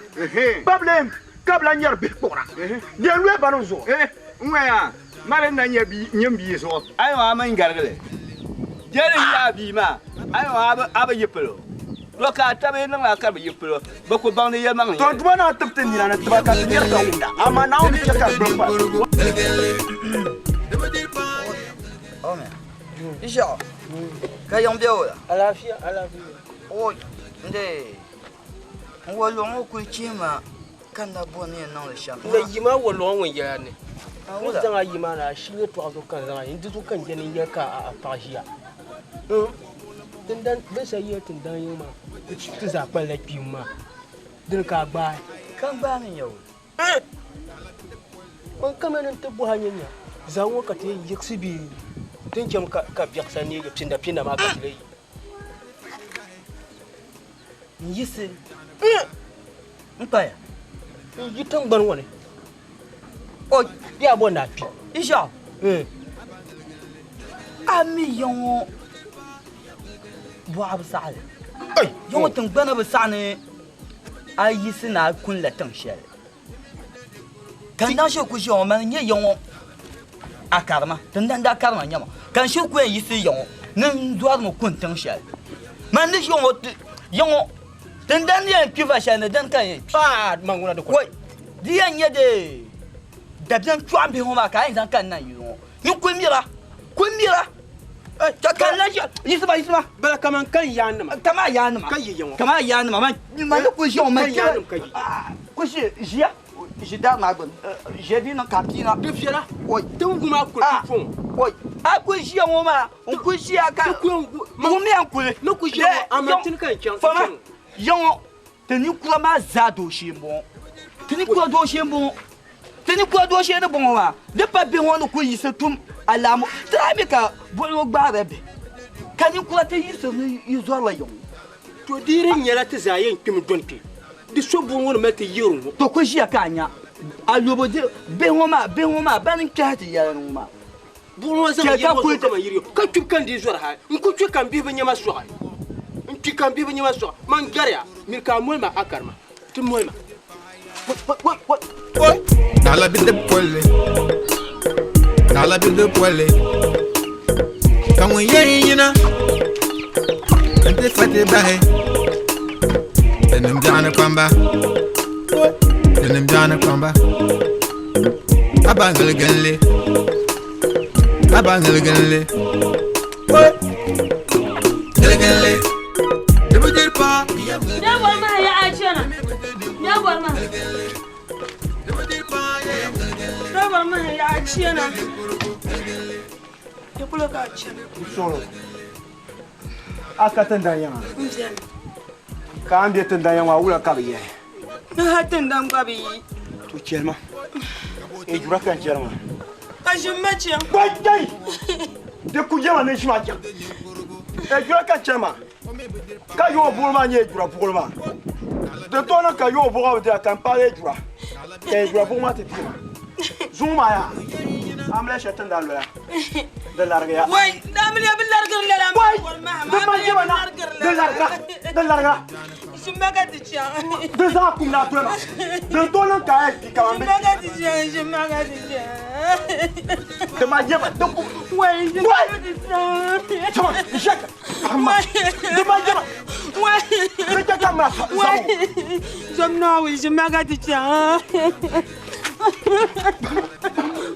Problem, Cablanier before. Then we are Barozo. Where Marina be Yumbi or I am in Gargle. Jerry Yabima, I have a yipple. Look at Tabin and I'll cover you, but we're bound to your money. Don't run out of the I'm an hour Oh man. Isha. Kayong dio. Alafia. Oh, nde. Wo long ku chima kan da bo ne na le sha. Le yima wo long wo ya ne. Wo zanga yima na shi ne to azo kan zanga yin tu kan je ne ya ka a pashiya. Tindan be sai ya tindan yima. Tu za pa le pima. Din ka gba. Kan gba ne yo. On kamenan te bo hanyanya. Zawo ka te yiksibi. Tin jam ka biaksa ne ga pinda ma ka tire. Yisi. Mpaya. Yitang ban woni. Oh, dia bo na pi. Isha. Ami yon bo absal. Yong tong bana ba sane ayi sina kun la tang shel. Kan dan shi ku shi o man nye yong akarma dan dan da karma nyama. Kan shi ku yi si yong nan duar mo kun tang shel. Man ni yong dan dan ye pi va shane dan kan pa manguna de ko. Dia nye de da bien twam bi ho ma ka en kan nan yo. Ni ku mira. Takalla yisma bala kaman kan yanma kama yanma kan yiyan kama yanma man ko shi on man ko shi jia jida ma gon je vi na kapina de fiera oi tun kuma ko fon oi a ko shi on ma on ko shi aka mo me an ko no ko shi amatin kan kyan fama yon tani kula ma za do shi bon tani kula do shi bon tani kula do shi ne bon wa de pa bi won ko yi se tum alamu trai ka bolo gbare be kani kula te yiso ni izola yon to dirin yara ta zayen kim donke di so bon won mate yiro to ko shi aka anya alobo de be homa ban kati yara ma bon zan yiro ko ta yiro ka tup kan di zora ha ko tu kan bi banya maso ha tu kan bi banya maso man garya mir ka mo ma akarma tu mo ma Nala bi de pole Nala bi de pole Kamu yina Ante fate bahe Denim jana kwamba Abangal ganle Ganle Debo dir pa Ya bol ma ya achana ya bol ma Debo ma ya achana ya kula ka achana solo aka tanda yana ka an biya tanda yana wula ka biye na hatin dan gabi to kelma e jura kan kelma ajin mace kwai de ku jama ne shi ma kyan e jura kan kelma ka yo bulma ne jura bulma de to na ka yo bulma de kan pare jura e jura bulma te tima zuma ya amle shetan da lo ya de larga ya wai damle bil larga la wai de ma jama na de larga Shimaga ticha. Deza kumna twema. De tona ka e kambe. Shimaga ticha. De majeba de ku. Wai, shimaga ticha. Chama, shaka. De majeba. Wai. De ka kamra. Wai. Jamna wi shimaga ticha.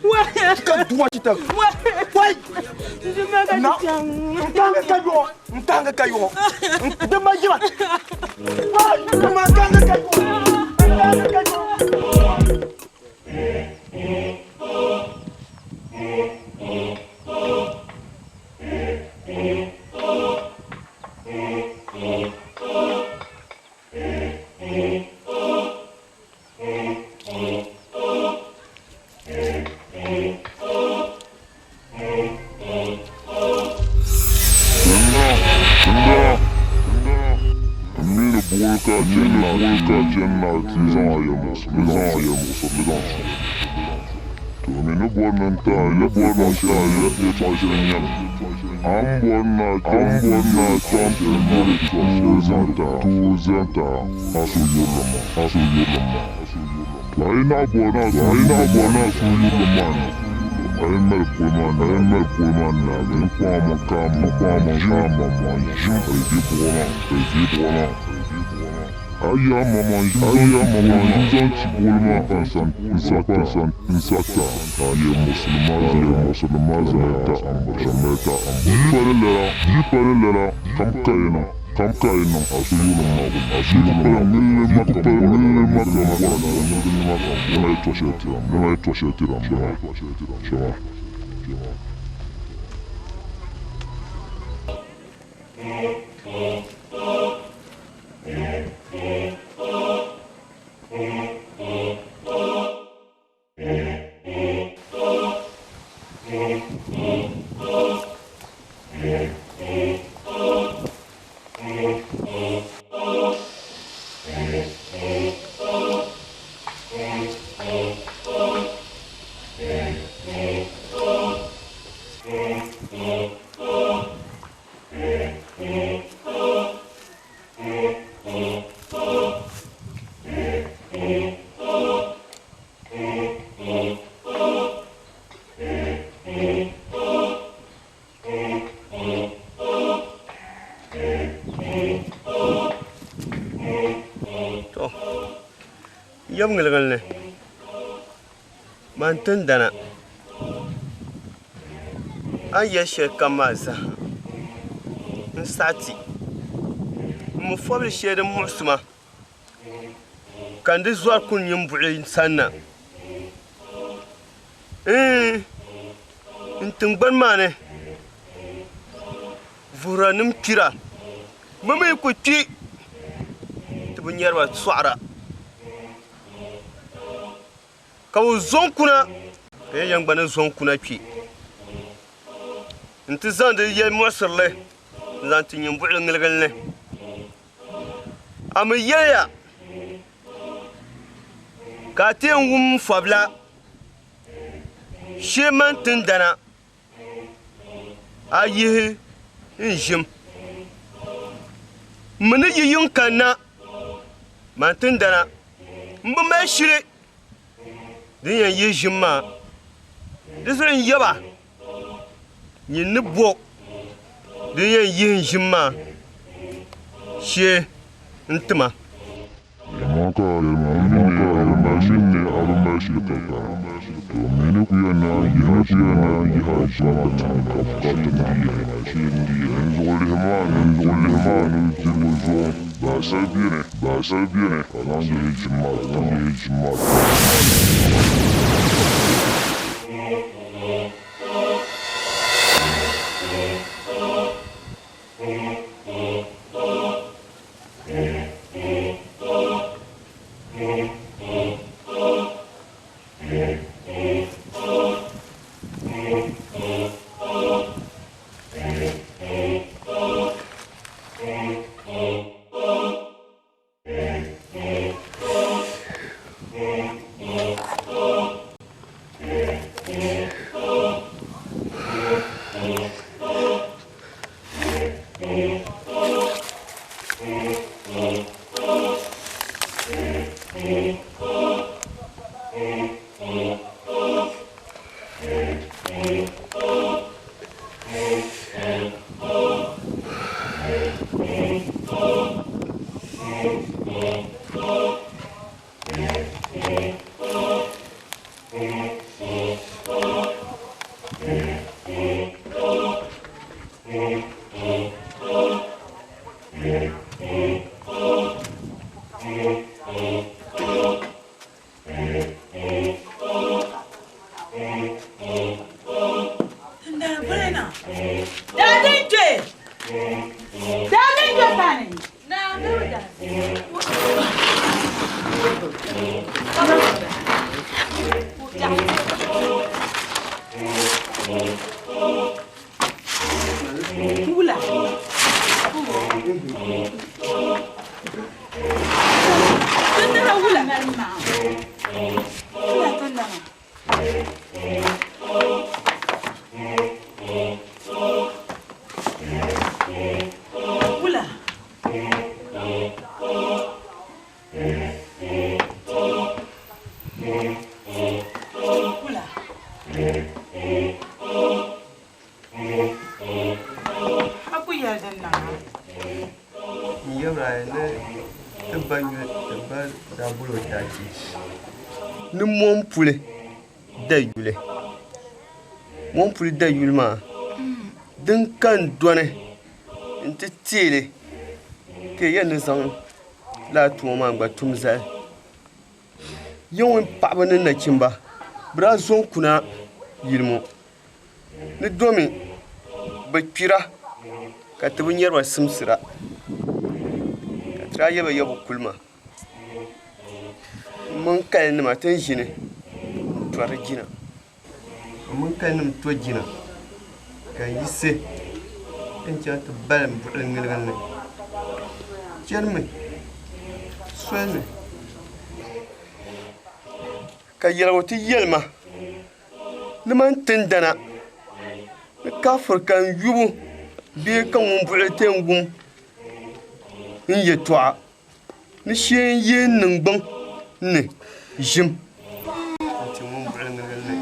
Wai. Ka duwa chita. Wai. Shimaga ticha. Ntanga kayo. De majeba. Wai, de matanga kayo. Ntanga kayo. yam ngilgalle man tundana aya shekamaza nsati mu fobli shede musuma kandi zuwa kun nyimbu'i sanna ntungban mane vuranim kira mamay ko ti tubunyarwa suara kaw zonkuna kay yang bana zonkuna ki ntizande ye musarle zanti nyimbu'i ngilgalle amiyaya kati wum fabla sheman tindana ayi njim mini yiyun kanna man tindana mbama shire dinya yi jimma disrin yaba yin bo dinya yi jimma she ntuma ni mon poulet dayule mon poulet dayule ma den kan done nti tile ke yen zan la tuma ngba tumza yawon pabanin na kimba bra zon kuna yilmo ni domi bakira ka tabin yarwa simsira ka tra yaba yabo kulma mun kai ni matan shi ne tuwar gina mun kai ni tuwar gina ka yi se in ci ta bayan buɗin gilgan ne jermi suwene ka yalwata yelma ni man tindana ni kafir kan yubu biye kan mun buɗe ten gum in ye tuwa ni shi ye ningban ne jim ati mun buɗe gilgan ne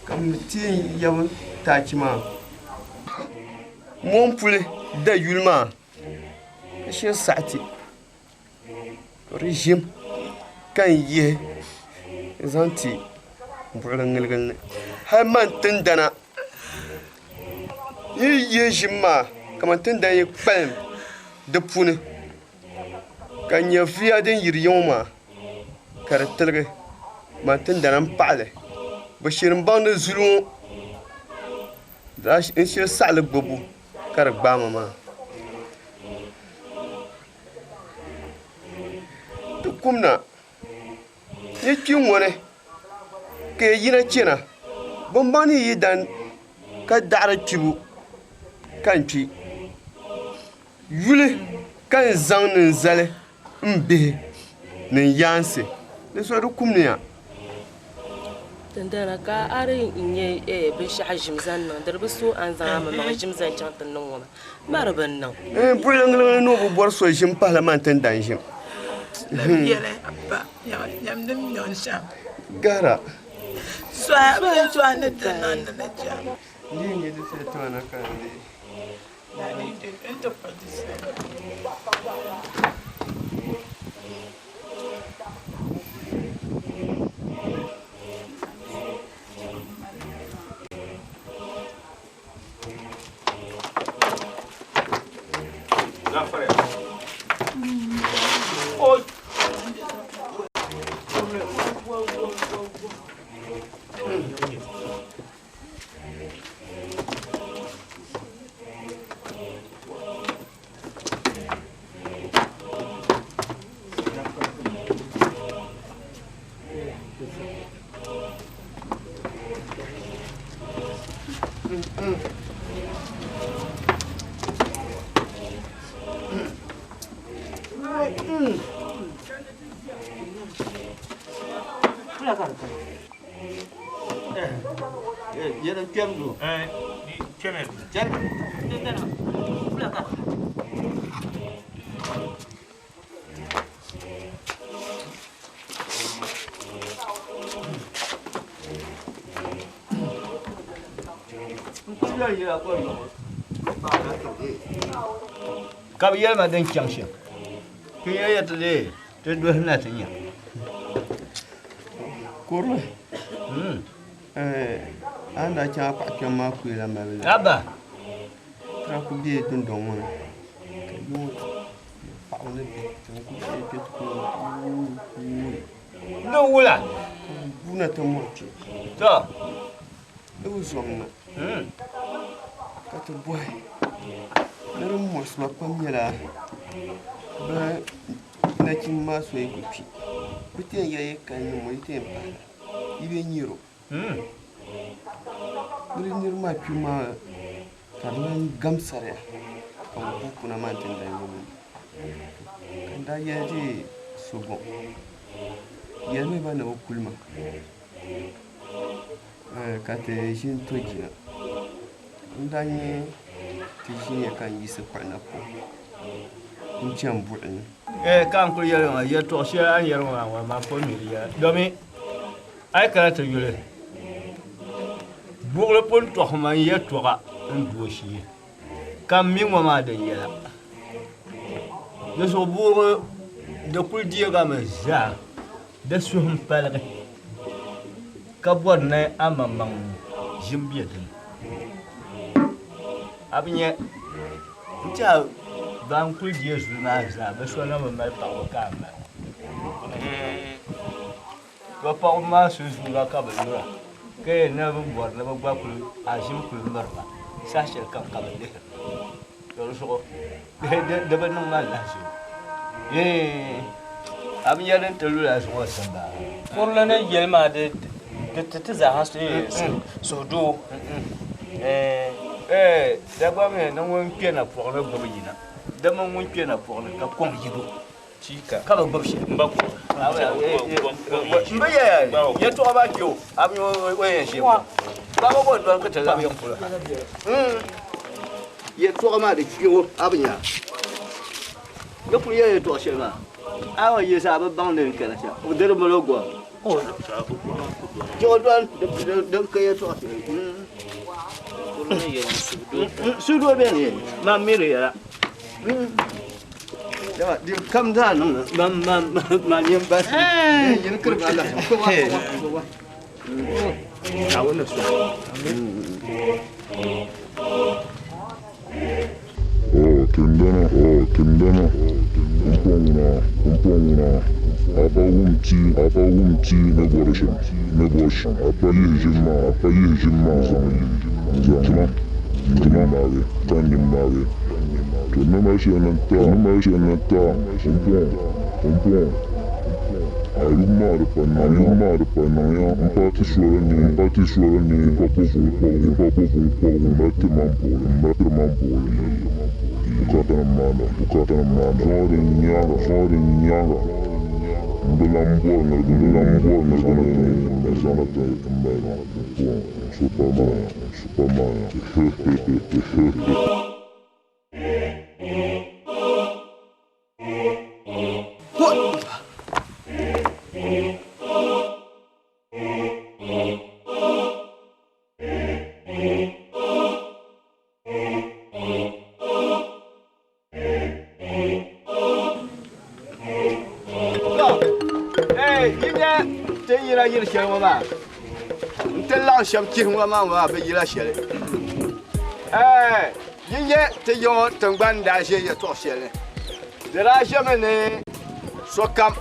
kamiti yawon taki ma mon poulet da yulma shi sa'ati regime kan yi zanti burin ngilgil har man tindana yi jimma kamar tindan yi kpalm da puni kan yi fiya din yiri yawma kar tilgi man tindana paɣali bi shirin baŋdi zulu in shiri saɣali gbubu ka di gbaama maa ti kumna yi kpi ŋoni ka yi yina chena bin baŋ ni yi dan ka daɣari kpibu kan kpi yuli kan zaŋ nin zali n bihi nin yaansi di so di kumni ya tindana ka ari nye binshaɣu ʒim zaŋ niŋdiri bi so an zaŋ amaŋ ʒim zaŋ chaŋ ti niŋ ŋɔ ma mari bin niŋ buliŋgiliŋ ni bi bɔri so ʒim pahila man tin dan ʒim gara Soya ba soya ne ta nan da na ja. Ni ne da sai to na kan ne. Na ni da enta padisa. Na fare. Oi. Yana kyamdo. Ni kyame. Ka bi yɛlima din chɛŋ shɛm ki yɛ yɛti de ti duhi na ti nya kurli an da chɛŋa paɣa kpɛm maa kuyela mali aba tira ku bɛ dundoŋ ŋɔ ni ka yuŋ paɣa ni bɛ tiŋ ku bɛ kpɛ ti kuui ni wula buuna ti mɔri kpɛ to di bi zɔŋ na ka ti bɔhi ni di mɔrisima pam nyɛla bɛ nachim maa so yi ku kpi bi ti yɛn yɛli kan ni mo yi ti yɛn pahila yi bɛ nyiro ni di niri maa kpi maa ka di lan gamsariya ka bi bu kuna maa tin dan yɛli ka n daa yɛli ti so gɔŋ yɛli mi ba na bi kuli ma ka ti ʒini to jina n daa nyɛ ti ʒini ka n yisi kpaɣina po n chɛni buɣi ni ka n kuli yɛli ŋɔ yɛltɔɣa shɛli a ni yɛli ŋɔ maa maa pɔi miri yɛla domi a yi kana ti yuli buɣuli pun tɔɣa ma n yɛltɔɣa n duo shee ka mi ŋɔ maa din yɛla di zuɣu buɣuli di kuli deegami zaa di suhum paligi ka bɔri ni a maŋmaŋ ʒim bɛ dini a bi nyɛ n tiɛha ban kuli deei zuli maa zaa bi so na bi mali paɣaba ka a mali ba paɣaba maa sunsuuni ka bi lura ka yɛn na bi bɔri ni bi gba kuli a ʒim kuli miriba saa shɛli kam ka bi lihiri di zuɣu di bi niŋ maa lahaʒibu a bi nyɛ din ti lula zuɣu simba kurli ni yɛli maa ti zaaha suhudoo da gba mi ni ŋun kpɛna puɣili gbubi yina di mini ŋun kpɛna puɣili ka kɔŋ yibo ka bi gbubi shɛli n bi yɛ tɔɣa baa kpɛ o a bi nyɛ o yɛn ʒɛ ba bi bɔri dɔn ka ti labi yɛn polo yɛ tɔɣa maa di kpɛ o a bi nya di kuli yɛ tɔɣa shɛli maa a wa yɛ sa a bi baŋ din kana shɛli o diri mali o gɔm jɔn dɔn din ka yɛ tɔɣa shɛli sudo bɛ ni maa miri yɛla Dia kam dah maniam bas. Ini kerap Allah. Kau nak suruh. Kendana. Kumpongna. Apa umti nebosh. Apa yejima. Zama mage, tanya mage. Tu nama siapa? Kumpong. Alumma depan naya. Empat suara ni. Papa mati mampu. Bukata mana. Sorry nyaga. Belambor na zona kembali. Superman. Yir shɛli ŋɔ maa n ti laɣim shɛba chihi ŋɔ maa bɛ yila shɛli yi nya ti yɔŋɔ tingbani daa ʒe yɛltɔɣa shɛli di daa ʒemi ni sokam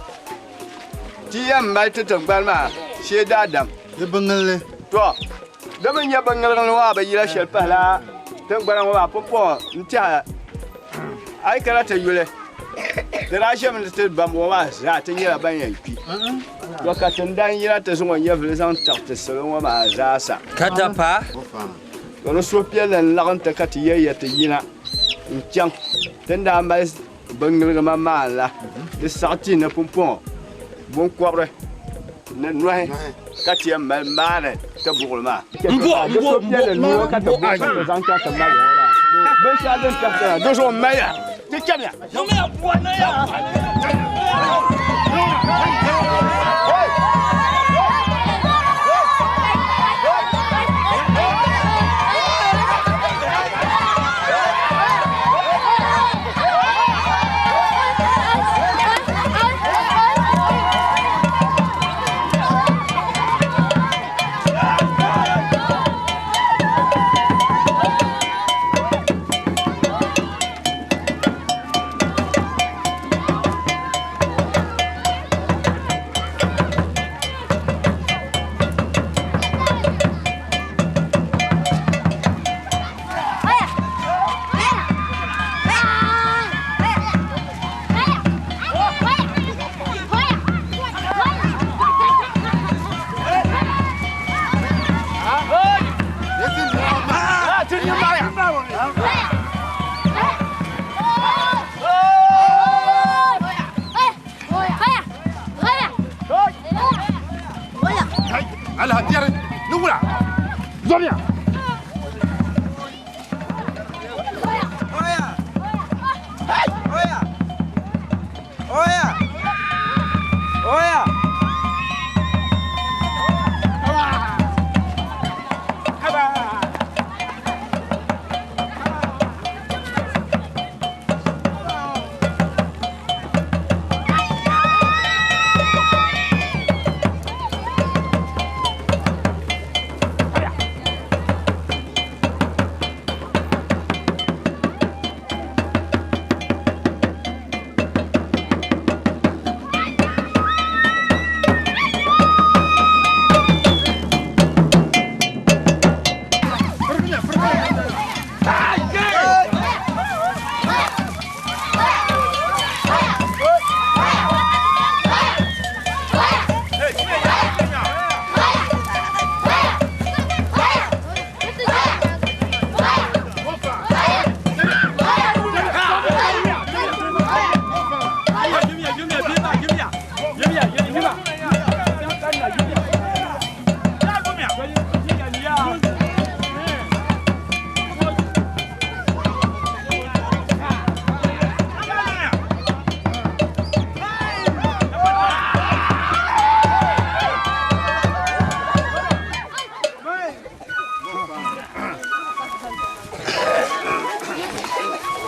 ti yɛn mali ti tingbani maa shee daadam di biŋilli to di mi nya biŋilgili maa bɛ yila shɛli pahila tingbana ŋɔ maa pumpɔŋ n tɛha a yi kana ti yuli di daa ʒemi ni ti bam ŋɔ maa zaa ti nyɛla ban yɛn kpi ka tin dan yira ta zuwa ya vile zan tafta salon ma zasa kada pa kono so pielen lagan ta kati ya ta yina in can tin da mai bangil ma mala de sati na pompon bon kwabre na noy kati ya mal mane ta bugulma mbo ka ta bugulma zan ka ta mal ben sha den ta do so maya ti kamya no me apona ya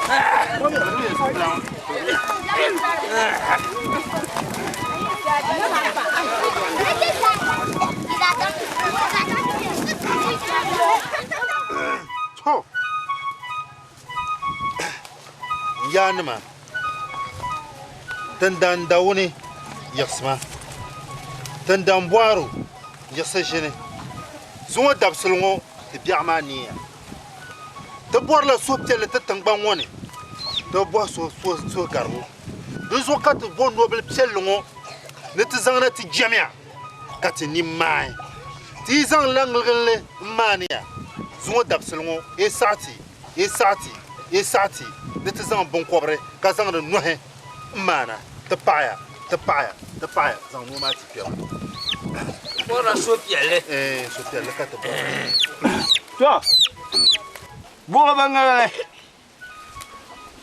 To. Ya nima. Dandan dawuni yaksma. Dandan bwaro yaksa jini. Zuwa dabsulngo ti biama niya. Ta bwarla soptele ta tangban woni. Ta bwa so garwo. Duzo kat bon nobel pselngo. Ne ti zangna ti jamia. Kat ni mai. Ti zang langlele mania. Zuwa dabsulngo e sati. Ne ti zang bon kobre ka zang de nohe mana. Ta paya. Zang no ma ti pela. Ora sopiele. Sopiele kat ba. To. Bo bangale.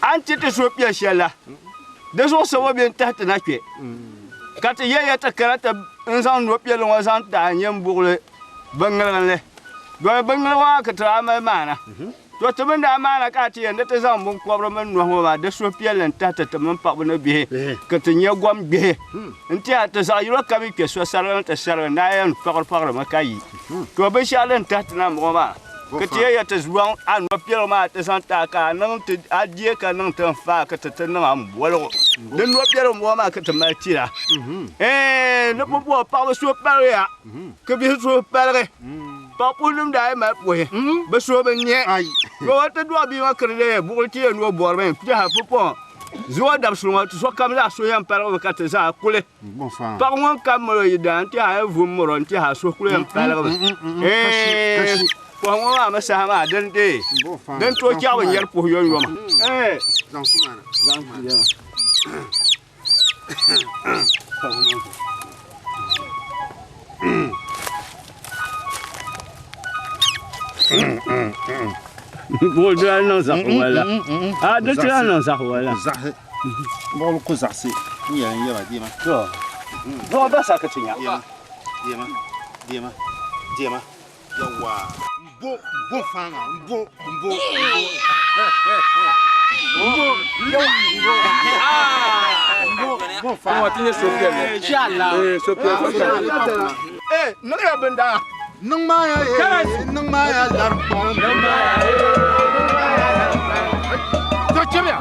Anti te sopia shela. De so so bien tata na kwe. Kat ye ta karata nzan no pia lo zan ta nyem bugle bangale. Do bangale wa ka tra ma mana. To to benda mana ka ti yanda ta zan bun kwabra man no wa de sopia len tata ta man pa bana bihe. Ka te nya gwam bihe. Nti ata sa yuro ka mi ke so saran ta saran na yan fakar ma kai. To be shalen tata na mo ma. Que tu aies tes jouants à nos pieds, tes antakas, non, tu as dit que non, tu as que tu te nommes. De nos pieds, moi, que tu m'as tiré. Eh, ne peux pas parler sur Paris. Que bien sur Paris. Pas pour nous d'aller, mais oui. Mais sur le nez. Tu dois bien créer, bourretier, nous boire, mais tu as pas. Zoa d'absolument, tu sois comme là, soyons par le 4 ans à couler. Par moi, comme le dent, tu as un vous mourant, tu as soufflé un père. Eh, pour moi, ma sama, d'un day. D'un toi qui a une pour your woman. Eh, dans ce moment. Bon, tu as un sac, voilà. Ah, de tu as un sac, voilà. Bon, le coup, ça c'est. Il y a un dit, ma. Bon, bah, ça que tu as. Diema. Yawa. Bon fan, bon. Bon fan. On va Sophia. Inchallah. Sophia. Eh, non ya benda. Non maya. Non maya larpon. Non maya. Come here.